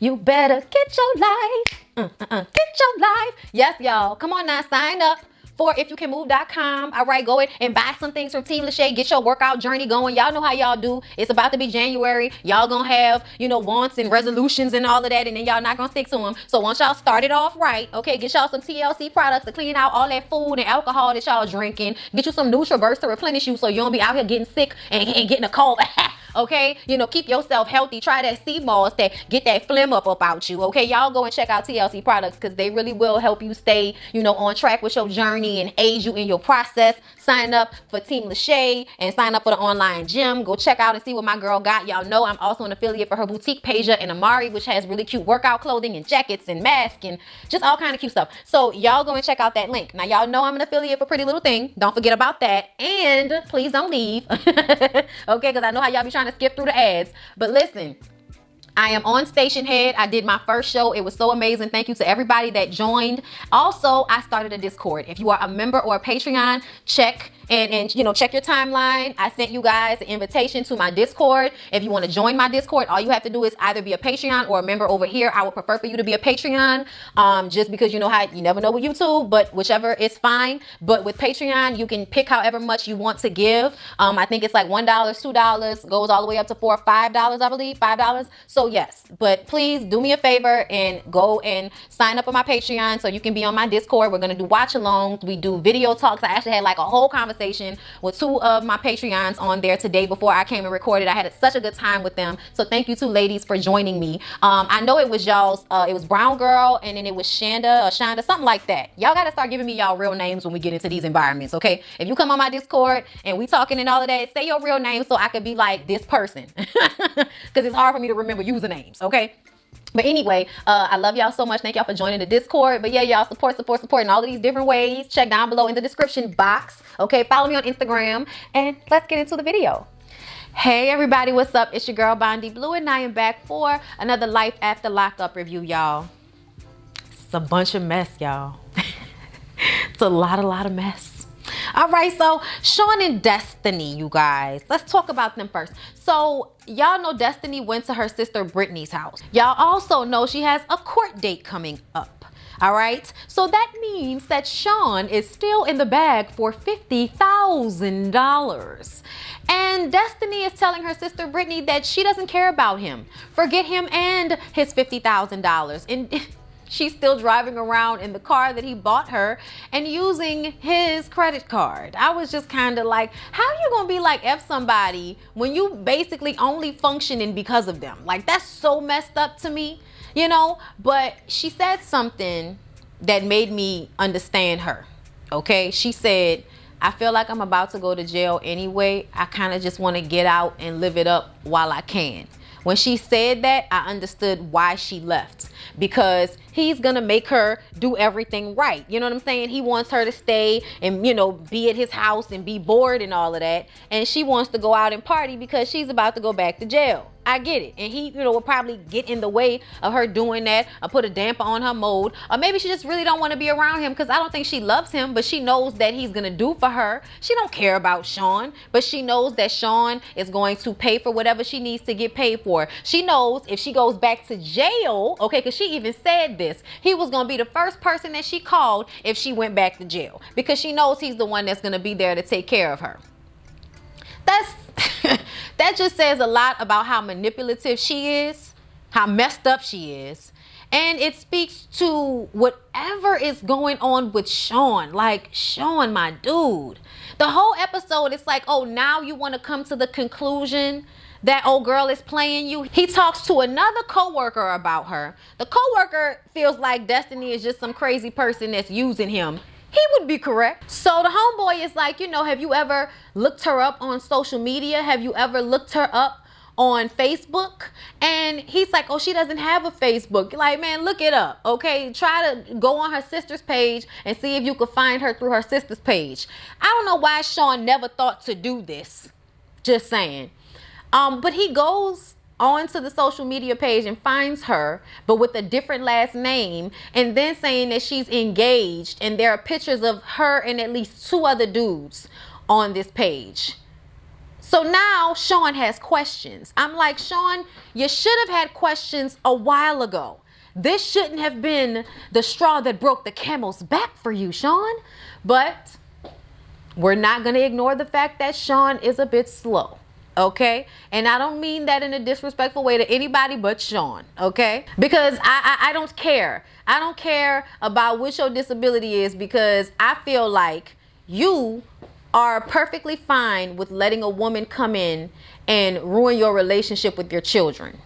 You better get your life. Get your life. Yes, y'all. Come on now, sign up for ifyoucanmove.com. All right, go in and buy some things from Team LASHAE. Get your workout journey going. Y'all know how y'all do. It's about to be January. Y'all gonna have, wants and resolutions and all of that, and then y'all not gonna stick to them. So once y'all start it off right, okay, get y'all some TLC products to clean out all that food and alcohol that y'all drinking. Get you some Nutriverse to replenish you so you don't be out here getting sick and getting a cold. Okay, keep yourself healthy. Try that sea moss that get that phlegm up out you. Okay, y'all go and check out TLC products because they really will help you stay, on track with your journey and aid you in your process. Sign up for Team LASHAE and sign up for the online gym. Go check out and see what my girl got. Y'all know I'm also an affiliate for her boutique, Pasia and Amari, which has really cute workout clothing and jackets and masks and just all kind of cute stuff. So y'all go and check out that link. Now y'all know I'm an affiliate for PrettyLittleThing. Don't forget about that. And please don't leave. Okay, because I know how y'all be trying to skip through the ads. But listen, I am on Station Head. I did my first show. It was so amazing. Thank you to everybody that joined. Also, I started a Discord. If you are a member or a Patreon, check check your timeline. I sent you guys an invitation to my Discord. If you want to join my Discord, all you have to do is either be a Patreon or a member over here. I would prefer for you to be a Patreon, just because you know how you never know with YouTube, but whichever is fine. But with Patreon, you can pick however much you want to give. I think it's like $1, $2, goes all the way up to $4 or $5, I believe, $5. So yes, but please do me a favor and go and sign up on my Patreon so you can be on my Discord. We're going to do watch alongs. We do video talks. I actually had like a whole conversation with 2 of my Patreons on there today before I came and recorded. I had such a good time with them. So thank you 2 ladies for joining me. I know it was y'all's, it was Brown Girl and then it was Shanda or Shonda, something like that. Y'all got to start giving me y'all real names when we get into these environments, okay? If you come on my Discord and we talking and all of that, say your real name so I could be like this person. Because it's hard for me to remember usernames, okay? But anyway, I love y'all so much. Thank y'all for joining the Discord. But yeah, y'all support in all of these different ways. Check down below in the description box. Okay, follow me on Instagram and let's get into the video. Hey everybody, what's up? It's your girl Bondy Blue and I am back for another Life After Lockup review, y'all. It's a bunch of mess, y'all. It's a lot of mess. All right, so Shawn and Destiny, you guys. Let's talk about them first. So y'all know Destiny went to her sister Brittany's house. Y'all also know she has a court date coming up. All right, so that means that Shawn is still in the bag for $50,000. And Destiny is telling her sister Brittany that she doesn't care about him. Forget him and his $50,000. And she's still driving around in the car that he bought her and using his credit card. I was just kind of like, how you gonna be like F somebody when you basically only functioning because of them? Like, that's so messed up to me, But she said something that made me understand her, okay? She said, I feel like I'm about to go to jail anyway. I kind of just want to get out and live it up while I can. When she said that, I understood why she left, because he's gonna make her do everything right. You know what I'm saying? He wants her to stay and, be at his house and be bored and all of that. And she wants to go out and party because she's about to go back to jail. I get it. And he, will probably get in the way of her doing that or put a damper on her mode. Or maybe she just really don't want to be around him because I don't think she loves him, but she knows that he's going to do for her. She don't care about Shawn, but she knows that Shawn is going to pay for whatever she needs to get paid for. She knows if she goes back to jail, okay, because she even said this, he was going to be the first person that she called if she went back to jail because she knows he's the one that's going to be there to take care of her. That just says a lot about how manipulative she is, how messed up she is. And it speaks to whatever is going on with Shawn. Like, Shawn, my dude. The whole episode, it's like, oh, now you want to come to the conclusion that old girl is playing you. He talks to another coworker about her. The coworker feels like Destiny is just some crazy person that's using him. He would be correct. So the homeboy is like, have you ever looked her up on social media? Have you ever looked her up on Facebook? And he's like, oh, she doesn't have a Facebook. Like, man, look it up, okay? Try to go on her sister's page and see if you could find her through her sister's page. I don't know why Shawn never thought to do this. Just saying. But he goes onto the social media page and finds her, but with a different last name, and then saying that she's engaged, and there are pictures of her and at least 2 other dudes on this page. So now Shawn has questions. I'm like, Shawn, you should have had questions a while ago. This shouldn't have been the straw that broke the camel's back for you, Shawn. But we're not going to ignore the fact that Shawn is a bit slow. Okay, and I don't mean that in a disrespectful way to anybody but Shawn, okay? Because I don't care. I don't care about what your disability is, because I feel like you are perfectly fine with letting a woman come in and ruin your relationship with your children.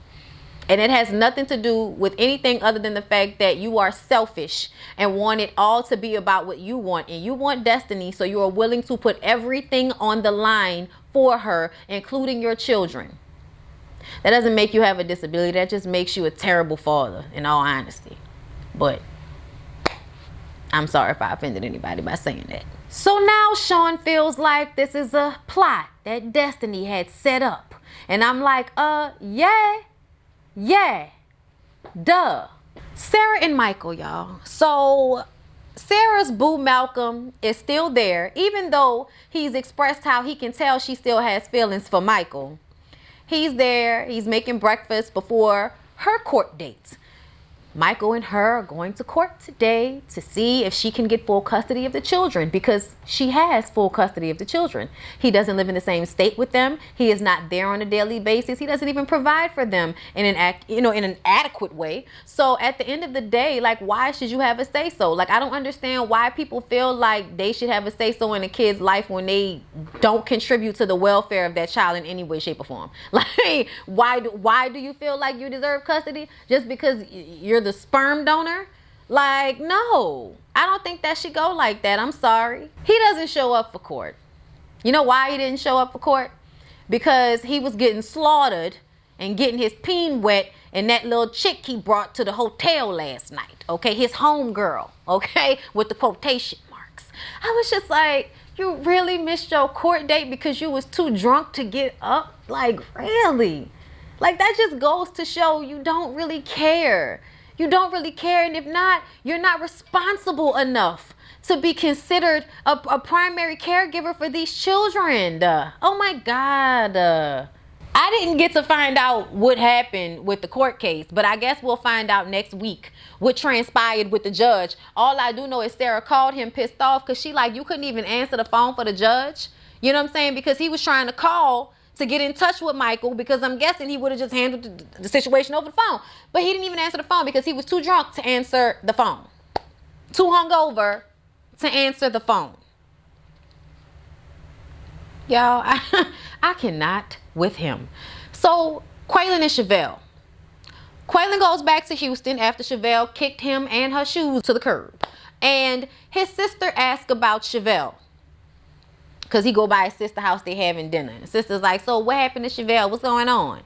And it has nothing to do with anything other than the fact that you are selfish and want it all to be about what you want. And you want Destiny, so you are willing to put everything on the line for her, including your children. That doesn't make you have a disability. That just makes you a terrible father, in all honesty. But I'm sorry if I offended anybody by saying that. So now Shawn feels like this is a plot that Destiny had set up. And I'm like, yeah, duh. Sarah and Michael, y'all. So Sarah's boo Malcolm is still there, even though he's expressed how he can tell she still has feelings for Michael. He's there. He's making breakfast before her court date. Michael and her are going to court today to see if she can get full custody of the children, because she has full custody of the children. He doesn't live in the same state with them. He is not there on a daily basis. He doesn't even provide for them in an adequate way. So at the end of the day, like, why should you have a say so? Like, I don't understand why people feel like they should have a say so in a kid's life when they don't contribute to the welfare of that child in any way, shape, or form. Like, why do you feel like you deserve custody just because you're the sperm donor? Like, no, I don't think that should go like that. I'm sorry. He doesn't show up for court. You know why he didn't show up for court? Because he was getting slaughtered and getting his peen wet and that little chick he brought to the hotel last night. Okay, his home girl. Okay, with the quotation marks. I was just like, you really missed your court date because you was too drunk to get up? Like, really? Like, that just goes to show you don't really care. You don't really care, and if not, you're not responsible enough to be considered a primary caregiver for these children. Oh my God. I didn't get to find out what happened with the court case, but I guess we'll find out next week what transpired with the judge. All I do know is Sarah called him pissed off because she like, you couldn't even answer the phone for the judge. You know what I'm saying? Because he was trying to call to get in touch with Michael, because I'm guessing he would have just handled the situation over the phone. But he didn't even answer the phone because he was too drunk to answer the phone. Too hungover to answer the phone. Y'all, I cannot with him. So, Kweilyn and Chevelle. Kweilyn goes back to Houston after Chevelle kicked him and her shoes to the curb. And his sister asked about Chevelle, because he go by his sister's house, they having dinner. And sister's like, so what happened to Chevelle? What's going on?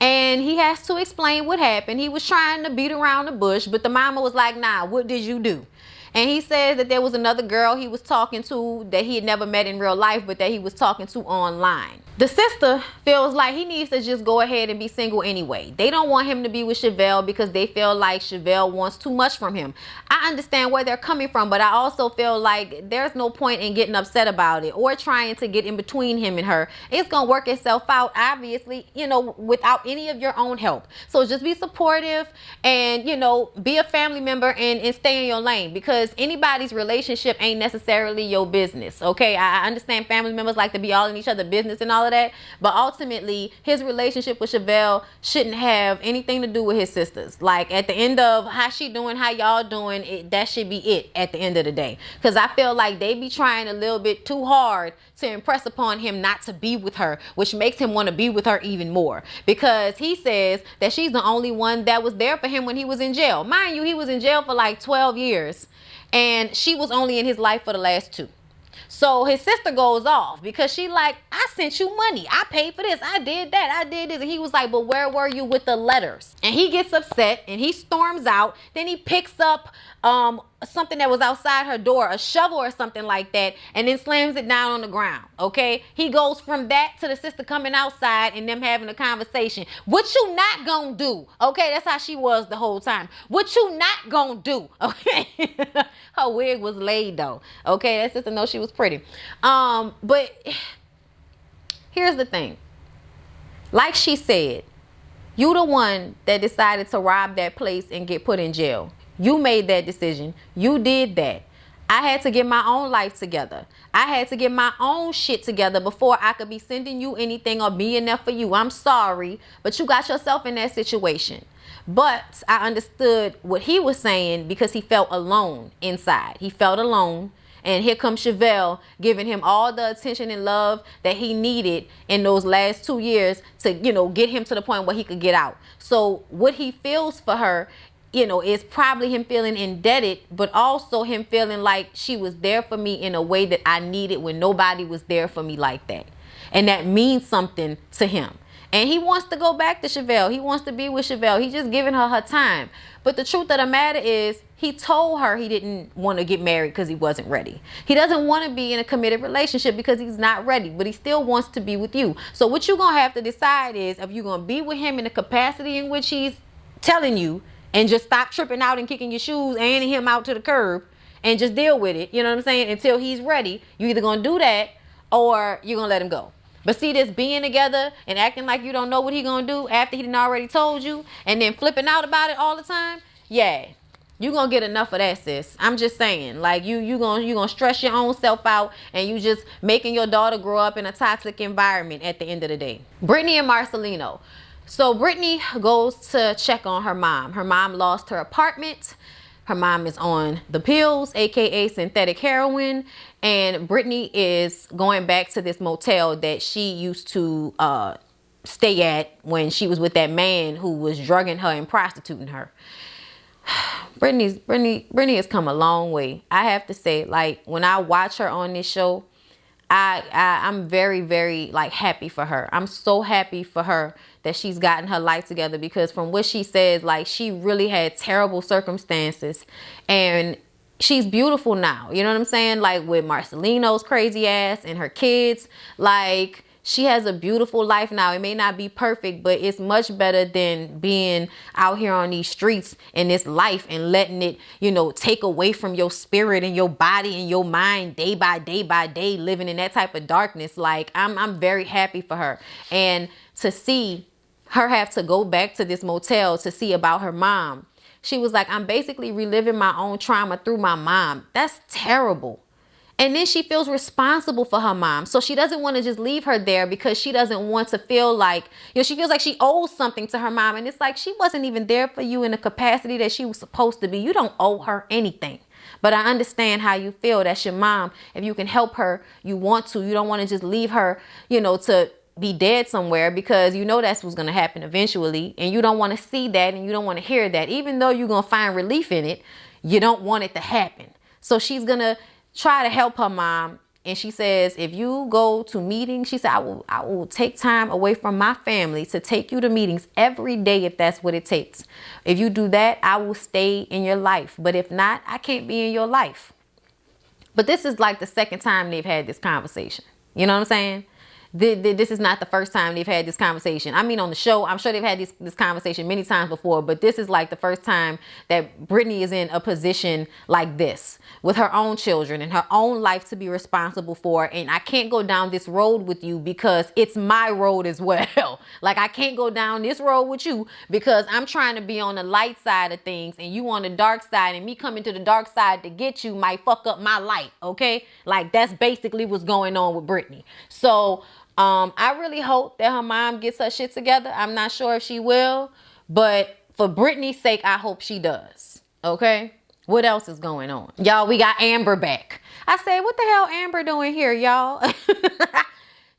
And he has to explain what happened. He was trying to beat around the bush, but the mama was like, nah, what did you do? And he says that there was another girl he was talking to that he had never met in real life, but that he was talking to online. The sister feels like he needs to just go ahead and be single anyway. They don't want him to be with Chevelle because they feel like Chevelle wants too much from him. I understand where they're coming from, but I also feel like there's no point in getting upset about it or trying to get in between him and her. It's going to work itself out, obviously, you know, without any of your own help. So just be supportive and, you know, be a family member and stay in your lane, because anybody's relationship ain't necessarily your business. Okay, I understand family members like to be all in each other's business and all of that, but ultimately his relationship with Chevelle shouldn't have anything to do with his sisters. Like, at the end of how she doing, how y'all doing, that should be it at the end of the day, because I feel like they be trying a little bit too hard to impress upon him not to be with her, which makes him want to be with her even more, because he says that she's the only one that was there for him when he was in jail. Mind you, he was in jail for like 12 years and she was only in his life for the last 2. So his sister goes off because she like, I sent you money. I paid for this. I did that. I did this. And he was like, but where were you with the letters? And he gets upset and he storms out. Then he picks up something that was outside her door, a shovel or something like that, and then slams it down on the ground. Okay, he goes from that to the sister coming outside and them having a conversation. What you not gonna do? Okay, that's how she was the whole time. What you not gonna do? Okay, her wig was laid though. Okay, that sister knows she was pretty. But Here's the thing. Like she said, you the one that decided to rob that place and get put in jail. You made that decision. You did that. I had to get my own life together. I had to get my own shit together before I could be sending you anything or being there for you. I'm sorry, but you got yourself in that situation. But I understood what he was saying because he felt alone inside. He felt alone. And here comes Chevelle giving him all the attention and love that he needed in those last 2 years to, get him to the point where he could get out. So what he feels for her, is probably him feeling indebted, but also him feeling like she was there for me in a way that I needed when nobody was there for me like that. And that means something to him. And he wants to go back to Chevelle. He wants to be with Chevelle. He's just giving her time. But the truth of the matter is, he told her he didn't want to get married because he wasn't ready. He doesn't want to be in a committed relationship because he's not ready, but he still wants to be with you. So what you're going to have to decide is if you're going to be with him in the capacity in which he's telling you, and just stop tripping out and kicking your shoes and him out to the curb and just deal with it. You know what I'm saying? Until he's ready. You're either going to do that or you're going to let him go. But see, this being together and acting like you don't know what he gonna do after he done already told you, and then flipping out about it all the time, yeah, you gonna get enough of that, sis. I'm just saying, like you gonna stress your own self out, and you just making your daughter grow up in a toxic environment at the end of the day. Brittany and Marcelino. So Brittany goes to check on her mom. Her mom lost her apartment. Her mom is on the pills, aka synthetic heroin, and Brittany is going back to this motel that she used to stay at when she was with that man who was drugging her and prostituting her. Brittany has come a long way. I have to say, like, when I watch her on this show, I'm very, very happy for her. I'm so happy for her that she's gotten her life together, because from what she says, she really had terrible circumstances and she's beautiful now. You know what I'm saying? With Marcelino's crazy ass and her kids, she has a beautiful life now. It may not be perfect, but it's much better than being out here on these streets in this life and letting it, take away from your spirit and your body and your mind day by day, living in that type of darkness. I'm very happy for her. And to see her have to go back to this motel to see about her mom, she was like, I'm basically reliving my own trauma through my mom. That's terrible. And then she feels responsible for her mom. So she doesn't want to just leave her there because she doesn't want to feel like, she feels like she owes something to her mom. And it's like, she wasn't even there for you in the capacity that she was supposed to be. You don't owe her anything. But I understand how you feel. That's your mom. If you can help her, you want to. You don't want to just leave her, to be dead somewhere, because that's what's going to happen eventually. And you don't want to see that, and you don't want to hear that. Even though you're going to find relief in it, you don't want it to happen. So she's going to try to help her mom. And she says, if you go to meetings, she said, I will take time away from my family to take you to meetings every day if that's what it takes. If you do that, I will stay in your life. But if not, I can't be in your life. But this is the second time they've had this conversation. You know what I'm saying? This is not the first time they've had this conversation. I mean, on the show, I'm sure they've had this conversation many times before, but this is the first time that Brittany is in a position like this with her own children and her own life to be responsible for. And I can't go down this road with you because it's my road as well. I can't go down this road with you because I'm trying to be on the light side of things and you on the dark side, and me coming to the dark side to get you might fuck up my light. Okay. That's basically what's going on with Brittany. So, I really hope that her mom gets her shit together. I'm not sure if she will, but for Brittany's sake, I hope she does. Okay. What else is going on? Y'all, we got Amber back. I said, what the hell Amber doing here, y'all?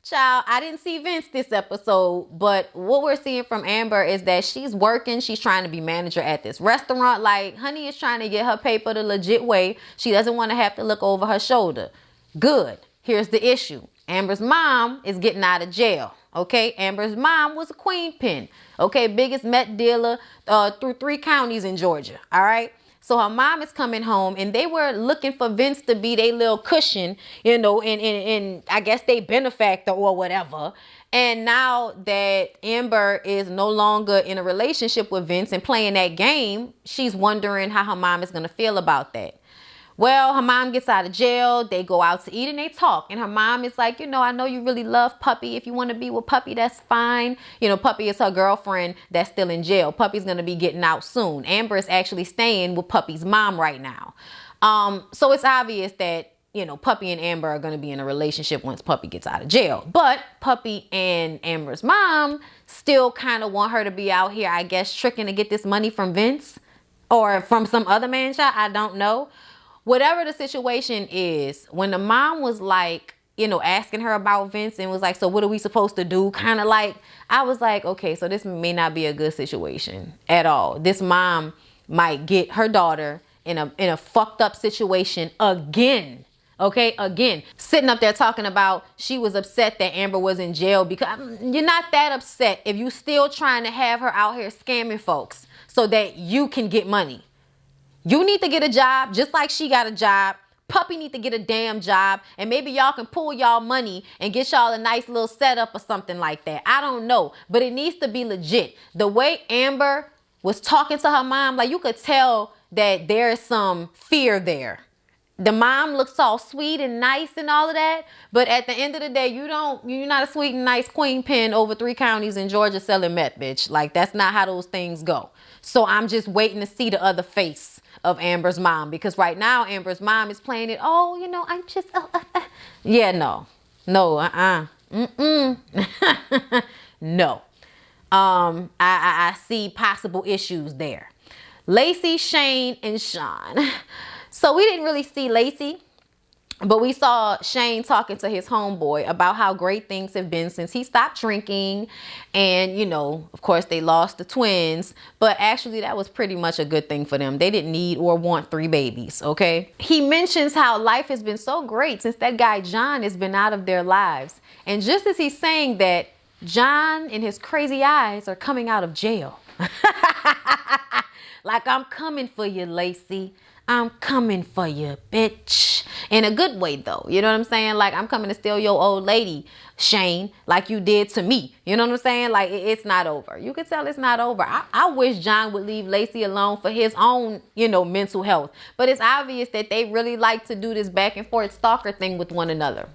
Child, I didn't see Vince this episode, but what we're seeing from Amber is that she's working. She's trying to be manager at this restaurant. Honey is trying to get her paper the legit way. She doesn't want to have to look over her shoulder. Good. Here's the issue. Amber's mom is getting out of jail. Okay. Amber's mom was a queen pin. Okay. Biggest meth dealer through 3 counties in Georgia. All right. So her mom is coming home, and they were looking for Vince to be their little cushion, and I guess they benefactor or whatever. And now that Amber is no longer in a relationship with Vince and playing that game, she's wondering how her mom is going to feel about that. Well, her mom gets out of jail. They go out to eat and they talk. And her mom is like, you know, I know you really love Puppy. If you want to be with Puppy, that's fine. You know, Puppy is her girlfriend that's still in jail. Puppy's going to be getting out soon. Amber is actually staying with Puppy's mom right now. So it's obvious that, you know, Puppy and Amber are going to be in a relationship once Puppy gets out of jail. But Puppy and Amber's mom still kind of want her to be out here, I guess, tricking to get this money from Vince or from some other man child. I don't know. Whatever the situation is, when the mom was like, you know, asking her about Vince and was like, so what are we supposed to do? Kind of like, I was like, okay, so this may not be a good situation at all. This mom might get her daughter in a fucked up situation again. Okay, again, sitting up there talking about she was upset that Amber was in jail because you're not that upset if you still trying to have her out here scamming folks so that you can get money. You need to get a job just like she got a job. Puppy need to get a damn job, and maybe y'all can pull y'all money and get y'all a nice little setup or something like that. I don't know, but it needs to be legit. The way Amber was talking to her mom, like you could tell that there's some fear there. The mom looks all sweet and nice and all of that, but at the end of the day, you're not a sweet and nice queen pin over 3 counties in Georgia selling meth, bitch. Like, that's not how those things go. So I'm just waiting to see the other face of Amber's mom, because right now Amber's mom is playing it. Oh, you know, I'm just, yeah, no, no. I see possible issues there. Lacey, Shane, and Shawn. So we didn't really see Lacey, but we saw Shane talking to his homeboy about how great things have been since he stopped drinking. And, you know, of course, they lost the twins, but actually that was pretty much a good thing for them. They didn't need or want 3 babies, okay? He mentions how life has been so great since that guy John has been out of their lives. And just as he's saying that, John and his crazy eyes are coming out of jail. Like, I'm coming for you, Lacey. I'm coming for you, bitch. In a good way, though. You know what I'm saying? Like, I'm coming to steal your old lady, Shane, like you did to me. You know what I'm saying? Like, it's not over. You can tell it's not over. I wish John would leave Lacey alone for his own, you know, mental health. But it's obvious that they really like to do this back and forth stalker thing with one another.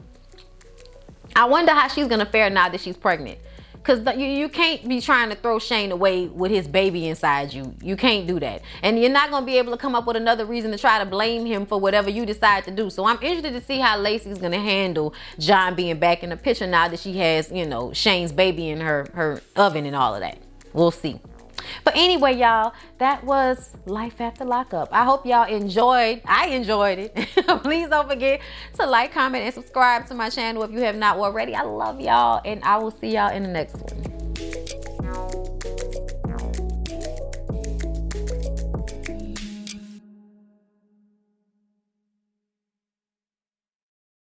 I wonder how she's going to fare now that she's pregnant. Because you can't be trying to throw Shane away with his baby inside you. You can't do that. And you're not going to be able to come up with another reason to try to blame him for whatever you decide to do. So I'm interested to see how Lacey's going to handle John being back in the picture now that she has, you know, Shane's baby in her oven and all of that. We'll see. But anyway, y'all, that was Life After Lockup. I hope y'all enjoyed. I enjoyed it. Please don't forget to like, comment, and subscribe to my channel if you have not already. I love y'all, and I will see y'all in the next one.